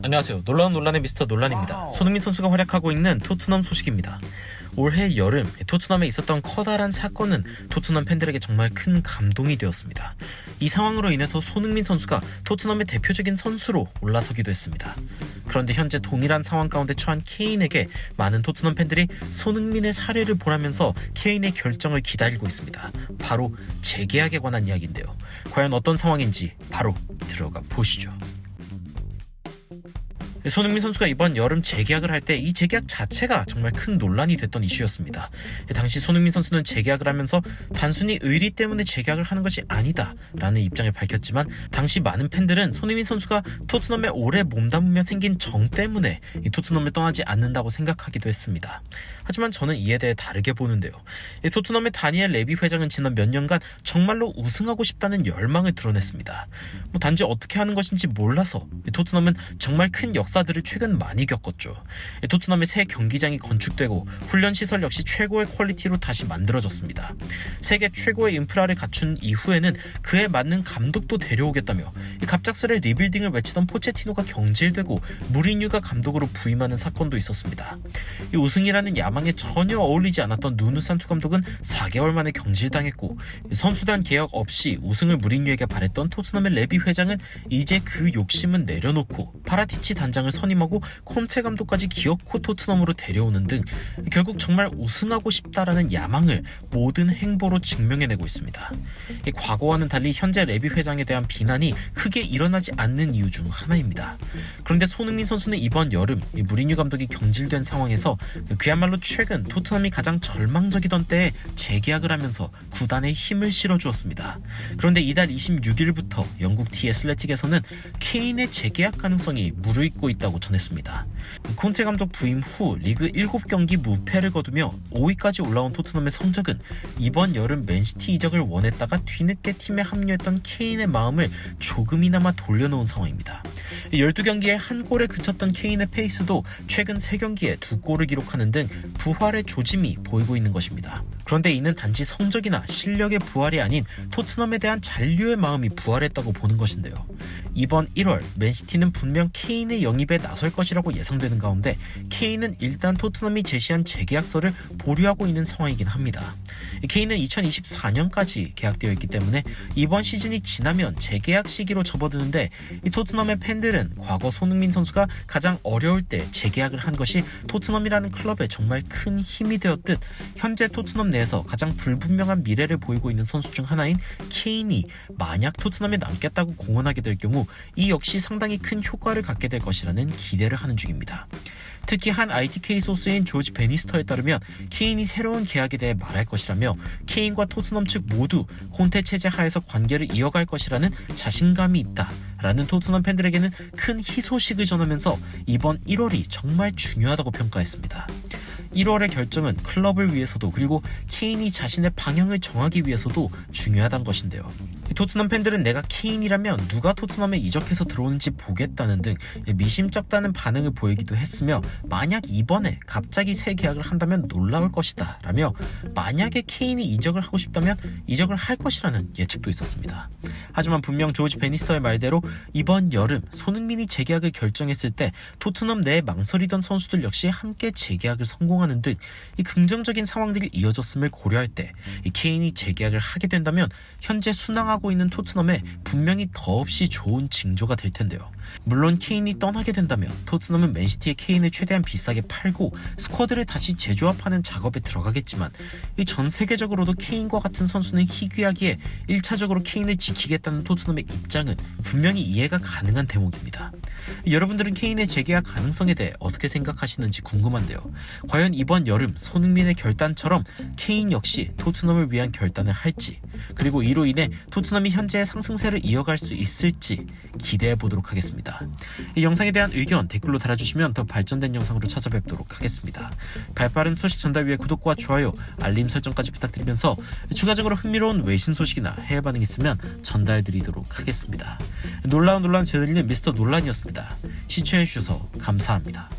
안녕하세요. 놀라운 논란의 미스터 논란입니다. 손흥민 선수가 활약하고 있는 토트넘 소식입니다. 올해 여름 토트넘에 있었던 커다란 사건은 토트넘 팬들에게 정말 큰 감동이 되었습니다. 이 상황으로 인해서 손흥민 선수가 토트넘의 대표적인 선수로 올라서기도 했습니다. 그런데 현재 동일한 상황 가운데 처한 케인에게 많은 토트넘 팬들이 손흥민의 사례를 보라면서 케인의 결정을 기다리고 있습니다. 바로 재계약에 관한 이야기인데요. 과연 어떤 상황인지 바로 들어가 보시죠. 손흥민 선수가 이번 여름 재계약을 할 때 이 재계약 자체가 정말 큰 논란이 됐던 이슈였습니다. 당시 손흥민 선수는 재계약을 하면서 단순히 의리 때문에 재계약을 하는 것이 아니다 라는 입장을 밝혔지만, 당시 많은 팬들은 손흥민 선수가 토트넘에 오래 몸담으며 생긴 정 때문에 이 토트넘을 떠나지 않는다고 생각하기도 했습니다. 하지만 저는 이에 대해 다르게 보는데요. 토트넘의 다니엘 레비 회장은 지난 몇 년간 정말로 우승하고 싶다는 열망을 드러냈습니다. 단지 어떻게 하는 것인지 몰라서 토트넘은 정말 큰 역사들을 최근 많이 겪었죠. 토트넘의 새 경기장이 건축되고 훈련시설 역시 최고의 퀄리티로 다시 만들어졌습니다. 세계 최고의 인프라를 갖춘 이후에는 그에 맞는 감독도 데려오겠다며 갑작스레 리빌딩을 외치던 포체티노가 경질되고 무리뉴가 감독으로 부임하는 사건도 있었습니다. 이 우승이라는 야망에 전혀 어울리지 않았던 누누 산투 감독은 4개월 만에 경질당했고, 선수단 개혁 없이 우승을 무리뉴에게 바랬던 토트넘의 레비 회장은 이제 그 욕심은 내려놓고 파라티치 단장을 선임하고 콘테 감독까지 기어코 토트넘으로 데려오는 등 결국 정말 우승하고 싶다라는 야망을 모든 행보로 증명해내고 있습니다. 과거와는 달리 현재 레비 회장에 대한 비난이 크게 일어나지 않는 이유 중 하나입니다. 그런데 손흥민 선수는 이번 여름 무리뉴 감독이 경질된 상황에서 그야말로 최근 토트넘이 가장 절망적이던 때에 재계약을 하면서 구단에 힘을 실어주었습니다. 그런데 이달 26일부터 영국 티 애슬레틱에서는 케인의 재계약 가능성이 무르익고 있다고 전했습니다. 콘테 감독 부임 후 리그 7경기 무패를 거두며 5위까지 올라온 토트넘의 성적은 이번 여름 맨시티 이적을 원했다가 뒤늦게 팀에 합류했던 케인의 마음을 조금이나마 돌려놓은 상황입니다. 12경기에 한 골에 그쳤던 케인의 페이스도 최근 3경기에 2골을 기록하는 등 부활의 조짐이 보이고 있는 것입니다. 그런데 이는 단지 성적이나 실력의 부활이 아닌 토트넘에 대한 잔류의 마음이 부활했다고 보는 것인데요. 이번 1월 맨시티는 분명 케인의 영입에 나설 것이라고 예상되는 가운데 케인은 일단 토트넘이 제시한 재계약서를 보류하고 있는 상황이긴 합니다. 케인은 2024년까지 계약되어 있기 때문에 이번 시즌이 지나면 재계약 시기로 접어드는데, 이 토트넘의 팬들은 과거 손흥민 선수가 가장 어려울 때 재계약을 한 것이 토트넘이라는 클럽에 정말 큰 힘이 되었듯, 현재 토트넘 내에서 가장 불분명한 미래를 보이고 있는 선수 중 하나인 케인이 만약 토트넘에 남겠다고 공언하게 될 경우 이 역시 상당히 큰 효과를 갖게 될 것이라는 기대를 하는 중입니다. 특히 한 ITK 소스인 조지 베니스터에 따르면 케인이 새로운 계약에 대해 말할 것이라며 케인과 토트넘 측 모두 콘테 체제 하에서 관계를 이어갈 것이라는 자신감이 있다라는 토트넘 팬들에게는 큰 희소식을 전하면서 이번 1월이 정말 중요하다고 평가했습니다. 1월의 결정은 클럽을 위해서도 그리고 케인이 자신의 방향을 정하기 위해서도 중요하다는 것인데요. 토트넘 팬들은 내가 케인이라면 누가 토트넘에 이적해서 들어오는지 보겠다는 등 미심쩍다는 반응을 보이기도 했으며, 만약 이번에 갑자기 새 계약을 한다면 놀라울 것이다 라며 만약에 케인이 이적을 하고 싶다면 이적을 할 것이라는 예측도 있었습니다. 하지만 분명 조지 베니스터의 말대로 이번 여름 손흥민이 재계약을 결정했을 때 토트넘 내에 망설이던 선수들 역시 함께 재계약을 성공하는 등 이 긍정적인 상황들이 이어졌음을 고려할 때 이 케인이 재계약을 하게 된다면 현재 순항하고 있는 토트넘에 분명히 더없이 좋은 징조가 될 텐데요. 물론 케인이 떠나게 된다면 토트넘은 맨시티의 케인을 최대한 비싸게 팔고 스쿼드를 다시 재조합하는 작업에 들어가겠지만, 이 전 세계적으로도 케인과 같은 선수는 희귀하기에 1차적으로 케인을 지키겠다는 토트넘의 입장은 분명히 이해가 가능한 대목입니다. 여러분들은 케인의 재계약 가능성에 대해 어떻게 생각하시는지 궁금한데요. 과연 이번 여름 손흥민의 결단처럼 케인 역시 토트넘을 위한 결단을 할지, 그리고 이로 인해 토트넘이 현재의 상승세를 이어갈 수 있을지 기대해 보도록 하겠습니다. 이 영상에 대한 의견 댓글로 달아주시면 더 발전된 영상으로 찾아뵙도록 하겠습니다. 발빠른 소식 전달 위해 구독과 좋아요, 알림 설정까지 부탁드리면서 추가적으로 흥미로운 외신 소식이나 해외 반응 있으면 전달드리도록 하겠습니다. 놀라운 논란 제대로 미스터 논란이었습니다. 시청해주셔서 감사합니다.